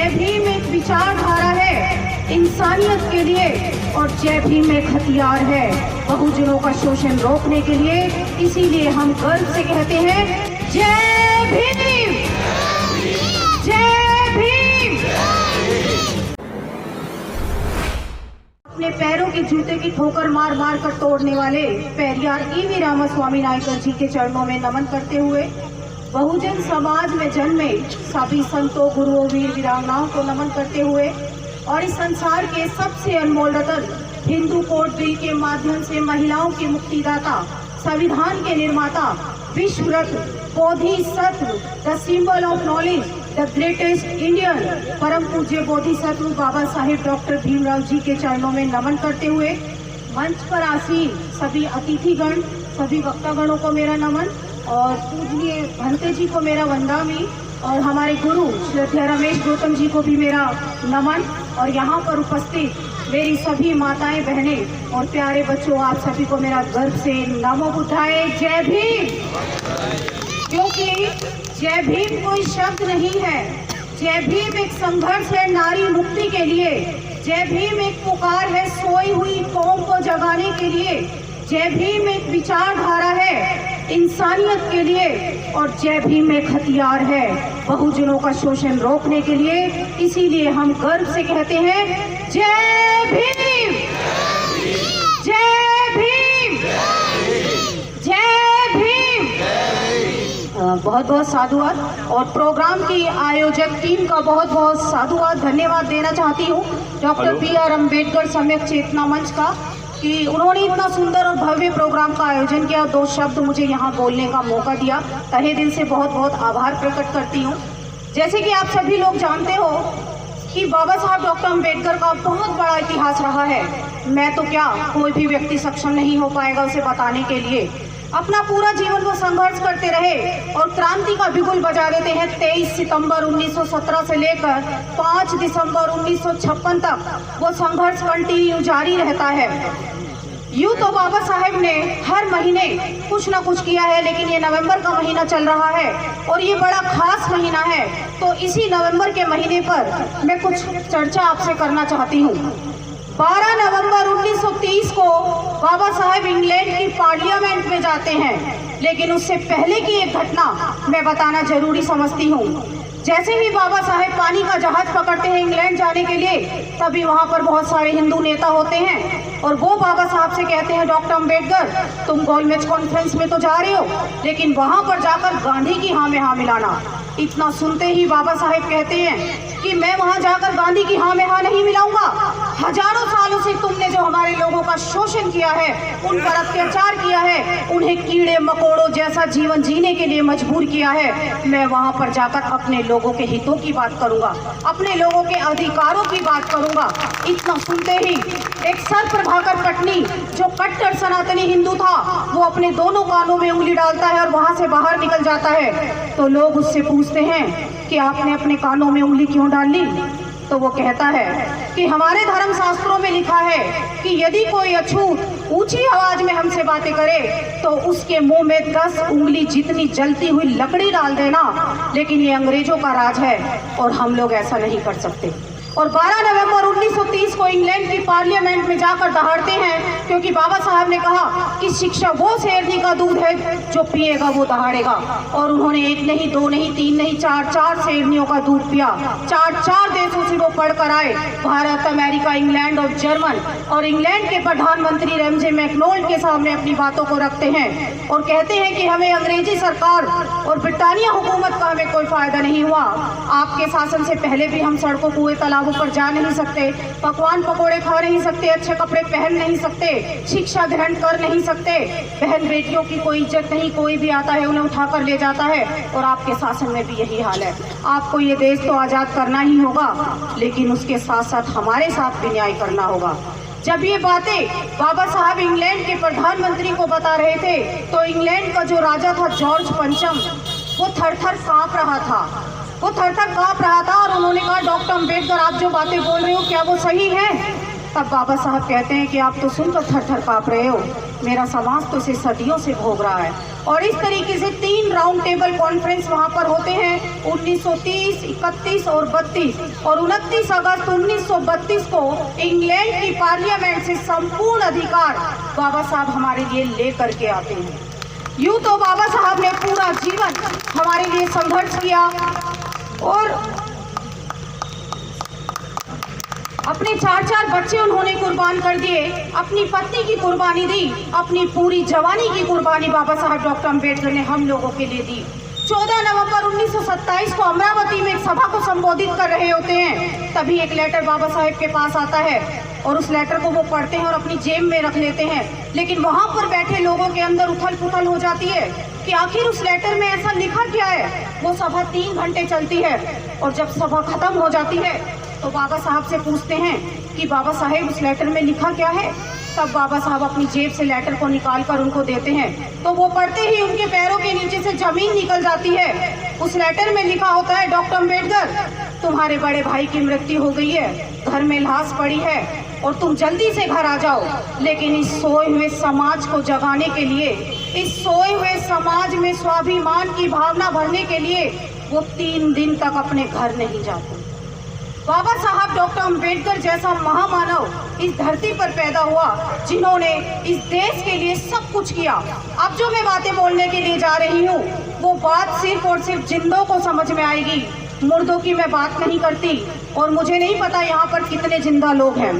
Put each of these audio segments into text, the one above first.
जय भीम एक विचारधारा है इंसानियत के लिए और जय भीम एक हथियार है बहुजनों का शोषण रोकने के लिए। इसीलिए हम गर्व से कहते हैं जय भीम, जय भीम। अपने पैरों के जूते की ठोकर मार मार कर तोड़ने वाले पेरियार ईवी रामास्वामी नायकर जी के चरणों में नमन करते हुए बहुजन समाज में जन्मे सभी संतों, गुरुओं, वीर वीरांगनाओं को नमन करते हुए और इस संसार के सबसे अनमोल रतन हिंदू कोड बिल के माध्यम से महिलाओं की मुक्तिदाता, संविधान के निर्माता, विश्व रत्न, बोधिसत्व, the symbol of knowledge, the greatest Indian, परम पूज्य बोधिसत्व बाबा साहेब डॉक्टर भीमराव जी के चरणों में नमन करते हुए मंच पर आसीन सभी अतिथिगण, सभी वक्तागणों को मेरा नमन और पूजनीय भंते जी को मेरा वंदामी और हमारे गुरु श्रद्धेय रमेश गौतम जी को भी मेरा नमन और यहाँ पर उपस्थित मेरी सभी माताएं, बहनें और प्यारे बच्चों, आप सभी को मेरा गर्व से नमो बुद्धाय, जय भीम। क्योंकि जय भीम कोई शब्द नहीं है, जय भीम एक संघर्ष है नारी मुक्ति के लिए, जय भीम एक पुकार है सोई हुई कौम को जगाने के लिए, जय भीम एक विचारधारा है इंसानियत के लिए और जय भीम एक हथियार है बहुजनों का शोषण रोकने के लिए। इसीलिए हम गर्व से कहते हैं जय भीम, जय भीम, जय भीम। बहुत बहुत साधुवाद और प्रोग्राम की आयोजक टीम का बहुत बहुत साधुवाद, धन्यवाद देना चाहती हूँ डॉक्टर बी.आर. अम्बेडकर सम्यक चेतना मंच का कि उन्होंने इतना सुंदर और भव्य प्रोग्राम का आयोजन किया, दो शब्द मुझे यहाँ बोलने का मौका दिया, तहे दिल से बहुत बहुत आभार प्रकट करती हूँ। जैसे कि आप सभी लोग जानते हो कि बाबा साहब डॉक्टर अम्बेडकर का बहुत बड़ा इतिहास रहा है। मैं तो क्या, कोई भी व्यक्ति सक्षम नहीं हो पाएगा उसे बताने के लिए। अपना पूरा जीवन वो संघर्ष करते रहे और क्रांति का बिगुल बजा देते हैं। 23 सितंबर 1917 से लेकर 5 दिसंबर 1956 तक वो संघर्ष कंटिन्यू जारी रहता है। यूँ तो बाबा साहेब ने हर महीने कुछ ना कुछ किया है, लेकिन ये नवंबर का महीना चल रहा है और ये बड़ा खास महीना है, तो इसी नवंबर के महीने पर मैं कुछ चर्चा आपसे करना चाहती हूँ। 12 नवंबर 1930 को बाबा साहेब इंग्लैंड की पार्लियामेंट में जाते हैं, लेकिन उससे पहले की एक घटना मैं बताना जरूरी समझती हूँ। जैसे ही बाबा साहेब पानी का जहाज पकड़ते हैं इंग्लैंड जाने के लिए, तभी वहाँ पर बहुत सारे हिंदू नेता होते हैं और वो बाबा साहब से कहते हैं डॉक्टर अम्बेडकर, तुम गोलमेज कॉन्फ्रेंस में तो जा रहे हो, लेकिन वहाँ पर जाकर गांधी की हाँ में हाँ मिलाना। इतना सुनते ही बाबा साहेब कहते हैं कि मैं वहाँ जाकर गांधी की हाँ में हाँ नहीं मिलाऊंगा। हजारों सालों से तुमने जो हमारे लोगों का शोषण किया है, उन पर अत्याचार किया है, उन्हें कीड़े मकोड़ों जैसा जीवन जीने के लिए मजबूर किया है, मैं वहाँ पर जाकर अपने लोगों के हितों की बात करूंगा, अपने लोगों के अधिकारों की बात करूंगा। इतना सुनते ही एक सर प्रभाकर पटनी जो कट्टर सनातनी हिंदू था, वो अपने दोनों कानों में उंगली डालता है और वहाँ से बाहर निकल जाता है। तो लोग उससे पूछते हैं कि आपने अपने कानों में उंगली क्यों डाल ली? तो वो कहता है कि हमारे धर्म शास्त्रों में लिखा है कि यदि कोई अछूत ऊंची आवाज में हमसे बातें करे तो उसके मुंह में 10 उंगली जितनी जलती हुई लकड़ी डाल देना, लेकिन ये अंग्रेजों का राज है और हम लोग ऐसा नहीं कर सकते। और 12 नवंबर 1930 को इंग्लैंड की पार्लियामेंट में जाकर दहाड़ते हैं, क्योंकि बाबा साहब ने कहा कि शिक्षा वो शेरनी का दूध है जो पिएगा वो दहाड़ेगा। और उन्होंने एक नहीं, दो नहीं, तीन नहीं, चार शेरनियों का दूध पिया। चार देशों से वो पढ़कर आए, भारत, अमेरिका, इंग्लैंड और जर्मन। और इंग्लैंड के प्रधानमंत्री रैमजे मैकडॉनल्ड के सामने अपनी बातों को रखते हैं और कहते हैं कि हमें अंग्रेजी सरकार और ब्रिटानिया हुकूमत का हमें कोई फायदा नहीं हुआ। आपके शासन से पहले भी हम सड़कों, कुएं, तालाबों पर जा नहीं सकते, पकवान पकोड़े खा नहीं सकते, अच्छे कपड़े पहन नहीं सकते, शिक्षा ग्रहण कर नहीं सकते, बहन बेटियों की कोई इज्जत नहीं, कोई भी आता है उन्हें उठाकर ले जाता है। और आपके शासन में भी यही हाल है। आपको ये देश तो आज़ाद करना ही होगा, लेकिन उसके साथ साथ हमारे साथ भी न्याय करना होगा। जब ये बातें बाबा साहब इंग्लैंड के प्रधानमंत्री को बता रहे थे, तो इंग्लैंड का जो राजा था जॉर्ज पंचम, वो थर-थर कांप रहा था। वो थर-थर कांप रहा था और उन्होंने कहा डॉक्टर अम्बेडकर, आप जो बातें बोल रहे हो क्या वो सही है? तब बाबा साहब कहते हैं कि आप तो सुनकर थर-थर कांप रहे हो, मेरा समाज तो इसे सदियों से भोग रहा है। और इस तरीके से 3 राउंड टेबल कॉन्फ्रेंस वहाँ पर होते हैं 1930, 31 और 32। और 29 अगस्त 1932 को इंग्लैंड की पार्लियामेंट से संपूर्ण अधिकार बाबा साहब हमारे लिए ले करके आते हैं। यूँ तो बाबा साहब ने पूरा जीवन हमारे लिए संघर्ष किया और अपने 4 बच्चे उन्होंने कुर्बान कर दिए, अपनी पत्नी की कुर्बानी दी, अपनी पूरी जवानी की कुर्बानी बाबा साहब डॉक्टर अम्बेडकर ने हम लोगों के लिए दी। 14 नवंबर 1927 को अमरावती में एक सभा को संबोधित कर रहे होते हैं, तभी एक लेटर बाबा साहेब के पास आता है और उस लेटर को वो पढ़ते हैं और अपनी जेब में रख लेते हैं। लेकिन वहाँ पर बैठे लोगों के अंदर उथल पुथल हो जाती है कि आखिर उस लेटर में ऐसा लिखा क्या है। वो सभा 3 घंटे चलती है और जब सभा खत्म हो जाती है तो बाबा साहब से पूछते हैं कि बाबा साहेब उस लेटर में लिखा क्या है। तब बाबा साहब अपनी जेब से लेटर को निकाल कर उनको देते हैं, तो वो पढ़ते ही उनके पैरों के नीचे से जमीन निकल जाती है। उस लेटर में लिखा होता है, डॉक्टर अम्बेडकर, तुम्हारे बड़े भाई की मृत्यु हो गई है, घर में लाश पड़ी है और तुम जल्दी से घर आ जाओ। लेकिन इस सोए हुए समाज को जगाने के लिए, इस सोए हुए समाज में स्वाभिमान की भावना भरने के लिए वो 3 दिन तक अपने घर नहीं जाते। बाबा साहब डॉक्टर अम्बेडकर जैसा महामानव इस धरती पर पैदा हुआ, जिन्होंने इस देश के लिए सब कुछ किया। अब जो मैं बातें बोलने के लिए जा रही हूँ वो बात सिर्फ और सिर्फ जिंदों को समझ में आएगी, मुर्दों की मैं बात नहीं करती। और मुझे नहीं पता यहाँ पर कितने जिंदा लोग हैं।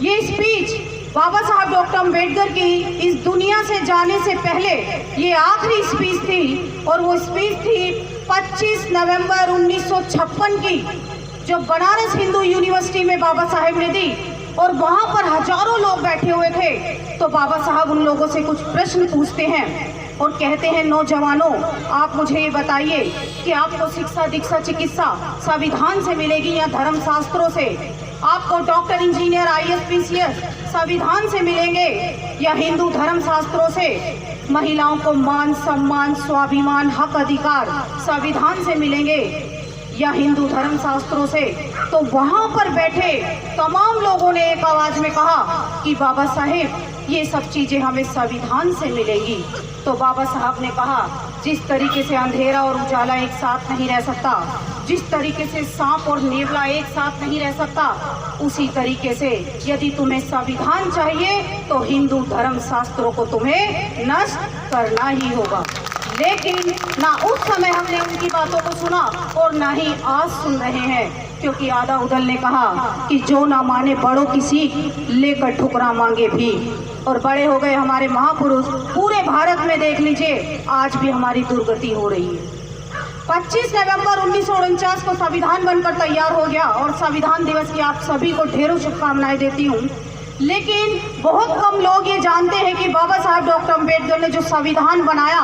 ये स्पीच बाबा साहब डॉक्टर अम्बेडकर की इस दुनिया से जाने से पहले ये आखिरी स्पीच थी, और वो स्पीच थी 25 नवंबर 1956 की, जो बनारस हिंदू यूनिवर्सिटी में बाबा साहेब ने दी। और वहाँ पर हजारों लोग बैठे हुए थे। तो बाबा साहब उन लोगों से कुछ प्रश्न पूछते हैं और कहते हैं, नौजवानों, आप मुझे ये बताइए कि आपको शिक्षा, दीक्षा, चिकित्सा संविधान से मिलेगी या धर्म शास्त्रों से? आपको डॉक्टर, इंजीनियर, IAS, PCS संविधान से मिलेंगे या हिंदू धर्म शास्त्रों से? महिलाओं को मान, सम्मान, स्वाभिमान, हक, अधिकार संविधान से मिलेंगे या हिंदू धर्म शास्त्रों से? तो वहाँ पर बैठे तमाम लोगों ने एक आवाज में कहा कि बाबा साहेब, ये सब चीजें हमें संविधान से मिलेगी। तो बाबा साहब ने कहा, जिस तरीके से अंधेरा और उजाला एक साथ नहीं रह सकता, जिस तरीके से सांप और नेवला एक साथ नहीं रह सकता, उसी तरीके से यदि तुम्हें संविधान चाहिए तो हिंदू धर्म शास्त्रों को तुम्हें नष्ट करना ही होगा। लेकिन ना उस समय हमने उनकी बातों को सुना और ना ही आज सुन रहे हैं, क्योंकि आधा उदल ने कहा कि जो ना माने बड़ों की सीख, लेकर ठुकरा मांगे भी। और बड़े हो गए हमारे महापुरुष। पूरे भारत में देख लीजिए, आज भी हमारी दुर्गति हो रही है। 25 नवंबर 1949 को संविधान बनकर तैयार हो गया और संविधान दिवस की आप सभी को ढेरों शुभकामनाएं देती हूँ। लेकिन बहुत कम लोग ये जानते हैं कि बाबा साहब डॉक्टर अम्बेडकर ने जो संविधान बनाया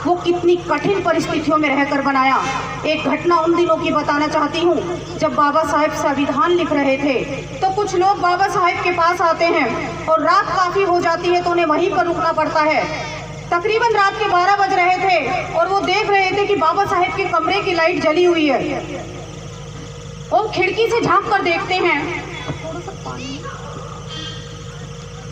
वो कितनी कठिन परिस्थितियों में रहकर बनाया। एक घटना उन दिनों की बताना चाहती हूँ, जब बाबा साहब संविधान लिख रहे थे तो कुछ लोग बाबा साहब के पास आते हैं और रात काफ़ी हो जाती है तो उन्हें वहीं पर रुकना पड़ता है। तकरीबन रात के 12 बज रहे थे और वो देख रहे थे कि बाबा साहब के कमरे की लाइट जली हुई है। वो खिड़की से झांक कर देखते हैं,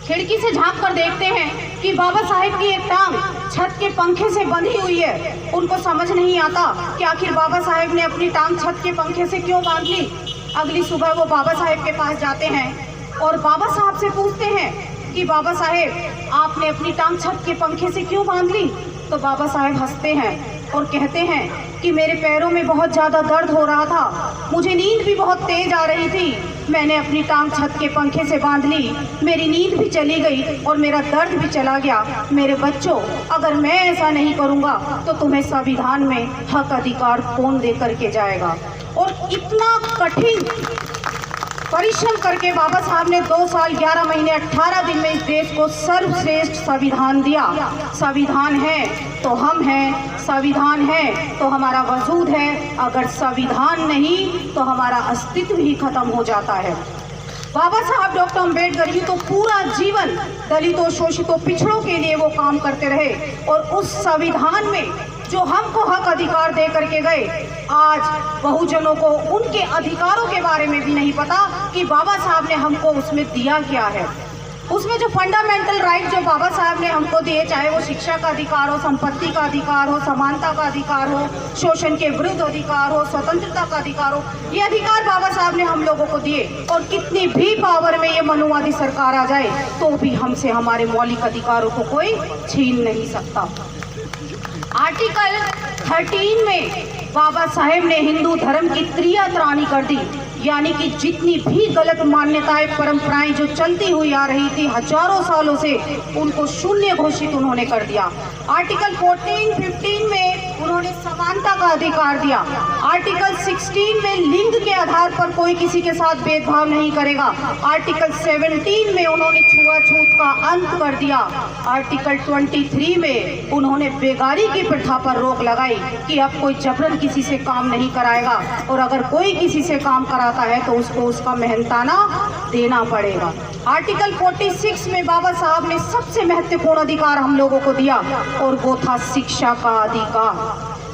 खिड़की से झांक कर देखते हैं कि बाबा साहेब की एक टांग छत के पंखे से बंधी हुई है। उनको समझ नहीं आता कि आखिर बाबा साहेब ने अपनी टांग छत के पंखे से क्यों बांध ली। अगली सुबह वो बाबा साहेब के पास जाते हैं और बाबा साहब से पूछते हैं कि बाबा साहेब, आपने अपनी टांग छत के पंखे से क्यों बांध ली? तो बाबा साहेब हंसते हैं और कहते हैं कि मेरे पैरों में बहुत ज़्यादा दर्द हो रहा था, मुझे नींद भी बहुत तेज आ रही थी, मैंने अपनी टांग छत के पंखे से बांध ली, मेरी नींद भी चली गई और मेरा दर्द भी चला गया। मेरे बच्चों, अगर मैं ऐसा नहीं करूँगा तो तुम्हें संविधान में हक अधिकार कौन दे करके जाएगा? और इतना कठिन परिश्रम करके बाबा साहब ने 2 साल 11 महीने 18 दिन में इस देश को सर्वश्रेष्ठ संविधान दिया। संविधान है तो हम हैं, संविधान है तो हमारा वजूद है, अगर संविधान नहीं तो हमारा अस्तित्व ही खत्म हो जाता है। बाबा साहब डॉक्टर अम्बेडकर ही तो पूरा जीवन दलितों, शोषितों, पिछड़ों के लिए वो काम करते रहे और उस संविधान में जो हमको हक अधिकार दे करके गए, आज बहुजनों को उनके अधिकारों के बारे में भी नहीं पता कि बाबा साहब ने हमको उसमें दिया क्या है। उसमें जो फंडामेंटल राइट जो बाबा साहब ने हमको दिए, चाहे वो शिक्षा का अधिकार हो, संपत्ति का अधिकार हो, समानता का अधिकार हो, शोषण के विरुद्ध अधिकार हो, स्वतंत्रता का अधिकार हो, ये अधिकार बाबा साहब ने हम लोगों को दिए। और कितनी भी पावर में ये मनुवादी सरकार आ जाए तो भी हमसे हमारे मौलिक अधिकारों को कोई छीन नहीं सकता। आर्टिकल 13 में बाबा साहेब ने हिंदू धर्म की त्रियात्राणी कर दी, यानी कि जितनी भी गलत मान्यताएं परंपराएं जो चलती हुई आ रही थी हजारों सालों से, उनको शून्य घोषित उन्होंने कर दिया। आर्टिकल 14-15 में उन्होंने समानता का अधिकार दिया। आर्टिकल 16 में लिंग के आधार पर कोई किसी के साथ भेदभाव नहीं करेगा। आर्टिकल 17 में उन्होंने छुआछूत का अंत कर दिया। आर्टिकल 23 में उन्होंने बेगारी की प्रथा पर रोक लगाई कि अब कोई जबरन किसी से काम नहीं कराएगा, और अगर कोई किसी से काम कराता है तो उसको उसका मेहनताना देना पड़ेगा। आर्टिकल 46 में बाबा साहब ने सबसे महत्वपूर्ण अधिकार हम लोगों को दिया, और वो था शिक्षा का अधिकार।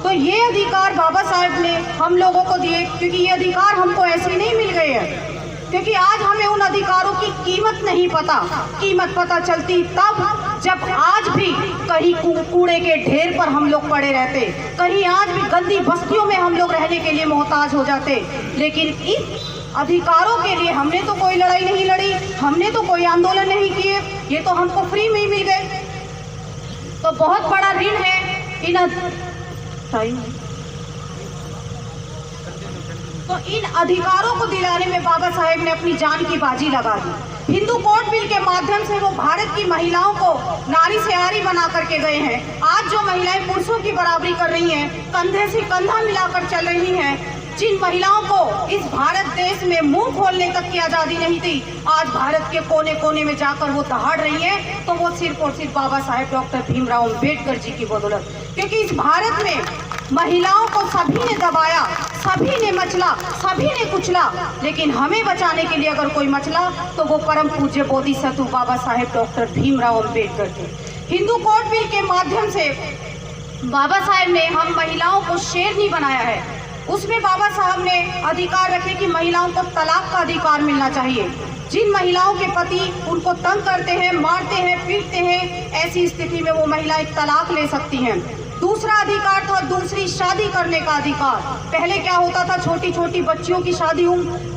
तो ये अधिकार बाबा साहब ने हम लोगों को दिए, क्योंकि ये अधिकार हमको ऐसे नहीं मिल गए हैं, क्योंकि आज हमें उन अधिकारों की कीमत नहीं पता। कीमत पता चलती तब जब आज भी कहीं कूड़े के ढेर पर हम लोग पड़े रहते, कहीं आज भी गंदी बस्तियों में हम लोग रहने के लिए मोहताज हो जाते। लेकिन इन अधिकारों के लिए हमने तो कोई लड़ाई नहीं लड़ी, हमने तो कोई आंदोलन नहीं किए, ये तो हमको फ्री में ही मिल गए। तो बहुत बड़ा ऋण है इन अधिकारों को दिलाने में बाबा साहेब ने अपनी जान की बाजी लगा दी। हिंदू कोड बिल के माध्यम से वो भारत की महिलाओं को नारी से आरी बना करके गए हैं। आज जो महिलाएं पुरुषों की बराबरी कर रही हैं, कंधे से कंधा मिलाकर चल रही हैं, जिन महिलाओं को इस भारत देश में मुंह खोलने तक की आज़ादी नहीं थी, आज भारत के कोने कोने में जाकर वो दहाड़ रही हैं, तो वो सिर्फ और सिर्फ बाबा साहेब डॉक्टर भीमराव अम्बेडकर जी की बदौलत। क्योंकि इस भारत में महिलाओं को सभी ने दबाया, सभी ने मचला, सभी ने कुचला, लेकिन हमें बचाने के लिए अगर कोई मचला तो वो परम पूज्य बोधिसत्व बाबा साहेब डॉक्टर भीमराव अम्बेडकर थे। हिंदू कोड बिल के माध्यम से बाबा साहेब ने हम महिलाओं को शेरनी बनाया है। उसमें बाबा साहब ने अधिकार रखे कि महिलाओं को तलाक का अधिकार मिलना चाहिए। जिन महिलाओं के पति उनको तंग करते हैं, मारते हैं, पीटते हैं, ऐसी स्थिति में वो महिलाएं तलाक ले सकती हैं। दूसरा अधिकार था दूसरी शादी करने का अधिकार। पहले क्या होता था, छोटी छोटी बच्चियों की शादी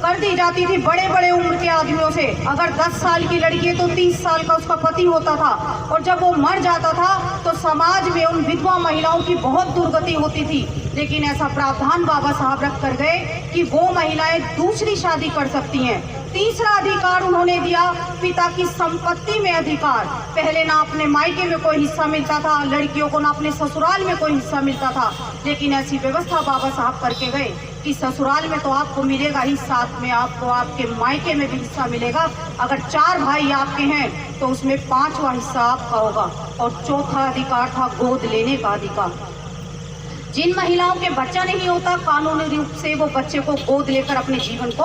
कर दी जाती थी बड़े बड़े उम्र के आदमियों से। अगर 10 साल की लड़की है तो 30 साल का उसका पति होता था, और जब वो मर जाता था तो समाज में उन विधवा महिलाओं की बहुत दुर्गति होती थी। लेकिन ऐसा प्रावधान बाबा साहब रख कर गए कि वो महिलाएं दूसरी शादी कर सकती हैं। तीसरा अधिकार उन्होंने दिया, पिता की संपत्ति में अधिकार। पहले ना अपने मायके में कोई हिस्सा मिलता था लड़कियों को, ना अपने ससुराल में कोई हिस्सा मिलता था, लेकिन ऐसी व्यवस्था बाबा साहब करके गए कि ससुराल में तो आपको मिलेगा ही, साथ में आपको आपके मायके में भी हिस्सा मिलेगा। अगर 4 भाई आपके हैं तो उसमें 5वां हिस्सा आपका होगा। और चौथा अधिकार था गोद लेने का अधिकार। जिन महिलाओं के बच्चा नहीं होता, कानूनी रूप से वो बच्चे को गोद लेकर अपने जीवन को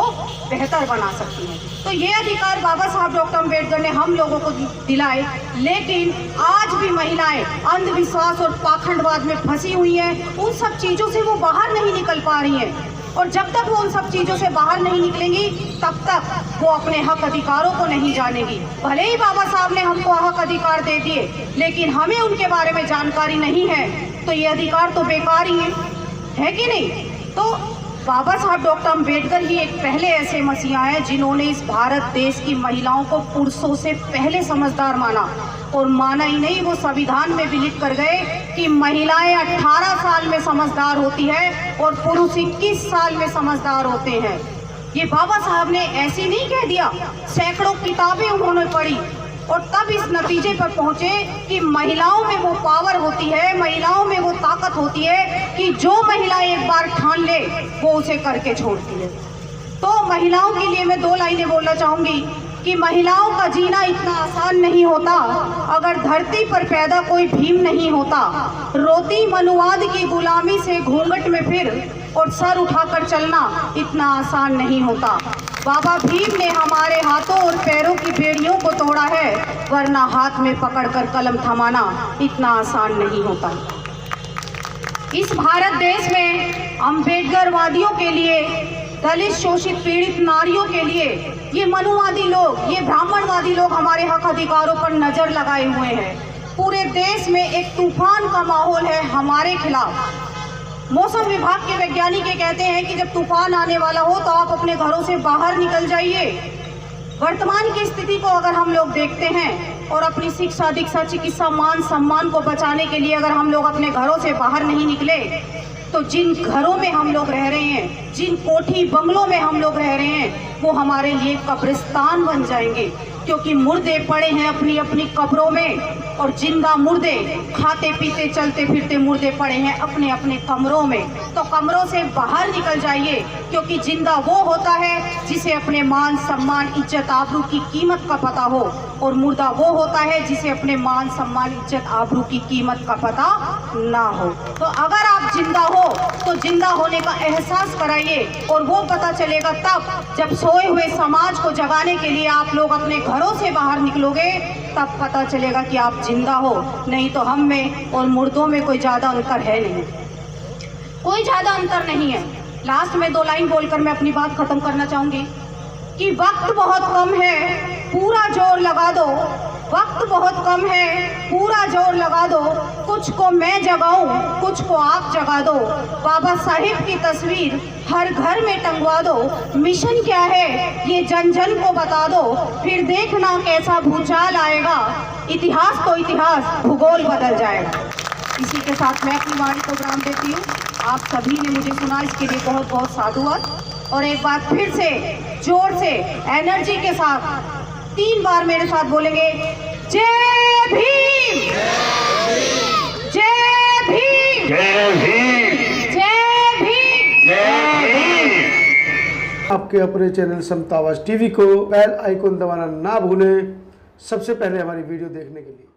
बेहतर बना सकती हैं। तो ये अधिकार बाबा साहब डॉक्टर अम्बेडकर ने हम लोगों को दिलाए। लेकिन आज भी महिलाएं अंधविश्वास और पाखंडवाद में फंसी हुई हैं। उन सब चीज़ों से वो बाहर नहीं निकल पा रही हैं, और जब तक वो उन सब चीज़ों से बाहर नहीं निकलेंगी तब तक वो अपने हक अधिकारों को नहीं जानेगी। भले ही बाबा साहब ने हमको हक अधिकार दे दिए, लेकिन हमें उनके बारे में जानकारी नहीं है, तो ये अधिकार तो बेकार ही है कि नहीं। तो बाबा साहब डॉक्टर अम्बेडकर ही एक पहले ऐसे मसीहा हैं जिन्होंने इस भारत देश की महिलाओं को पुरुषों से पहले समझदार माना। और माना ही नहीं, वो संविधान में भी लिख कर गए कि महिलाएं 18 साल में समझदार होती है और पुरुष 21 साल में समझदार होते हैं। ये बाबा साहब ने ऐसे नहीं कह दिया, सैकड़ों किताबें उन्होंने पढ़ी और तब इस नतीजे पर पहुंचे कि महिलाओं में वो पावर होती है, महिलाओं में वो ताकत होती है कि जो महिला एक बार ठान ले वो उसे करके छोड़ती है। तो महिलाओं के लिए मैं 2 लाइनें बोलना चाहूँगी कि महिलाओं का जीना इतना आसान नहीं होता अगर धरती पर पैदा कोई भीम नहीं होता। रोती मनुवाद की गुलामी से घूंघट में फिर और सर उठाकर चलना इतना आसान नहीं होता। बाबा भीम ने हमारे हाथों और पैरों की बेड़ियों को तोड़ा है, वरना हाथ में पकड़कर कलम थमाना इतना आसान नहीं होता। इस भारत देश में अम्बेडकरवादियों के लिए दलित, शोषित, पीड़ित नारियों के लिए ये मनुवादी लोग, ये ब्राह्मणवादी लोग हमारे हक अधिकारों पर नजर लगाए हुए हैं। पूरे देश में एक तूफान का माहौल है हमारे खिलाफ। मौसम विभाग के वैज्ञानिक ये कहते हैं कि जब तूफान आने वाला हो तो आप अपने घरों से बाहर निकल जाइए। वर्तमान की स्थिति को अगर हम लोग देखते हैं और अपनी शिक्षा, दीक्षा, चिकित्सा, मान सम्मान को बचाने के लिए अगर हम लोग अपने घरों से बाहर नहीं निकले तो जिन घरों में हम लोग रह रहे हैं, जिन कोठी बंगलों में हम लोग रह रहे हैं, वो हमारे लिए कब्रिस्तान बन जाएंगे, क्योंकि मुर्दे पड़े हैं अपनी अपनी कब्रों में और जिंदा मुर्दे, खाते पीते चलते फिरते मुर्दे पड़े हैं अपने अपने कमरों में। तो कमरों से बाहर निकल जाइए, क्योंकि जिंदा वो होता है जिसे अपने मान सम्मान, इज्जत, आबरू की कीमत का पता हो, और मुर्दा वो होता है जिसे अपने मान सम्मान, इज्जत, आबरू की कीमत का पता ना हो। तो अगर आप जिंदा हो तो जिंदा होने का एहसास कराइए, और वो पता चलेगा तब जब सोए हुए समाज को जगाने के लिए आप लोग अपने घरों से बाहर निकलोगे, तब पता चलेगा कि आप जिंदा हो। नहीं तो हम में और मुर्दों में कोई ज़्यादा अंतर है नहीं, कोई ज़्यादा अंतर नहीं है। लास्ट में 2 लाइन बोलकर मैं अपनी बात खत्म करना चाहूँगी कि वक्त बहुत कम है, पूरा जोर लगा दो। वक्त बहुत कम है, पूरा जोर लगा दो। कुछ को मैं जगाऊं, कुछ को आप जगा दो। बाबा साहिब की तस्वीर हर घर में टंगवा दो। मिशन क्या है ये जन जन को बता दो, फिर देखना कैसा भूचाल आएगा। इतिहास तो इतिहास, भूगोल बदल जाएगा। इसी के साथ मैं अपनी वाणी को विराम देती हूँ। आप सभी ने मुझे सुना, इसके लिए बहुत बहुत साधुवाद। और एक बार फिर से जोर से एनर्जी के साथ 3 बार मेरे साथ बोलेंगे, जय भीम, जय भीम, जय भीम, जय भीम, जय भीम। आपके अपने चैनल समता आवाज टीवी को बेल आइकन दबाना ना भूलें, सबसे पहले हमारी वीडियो देखने के लिए।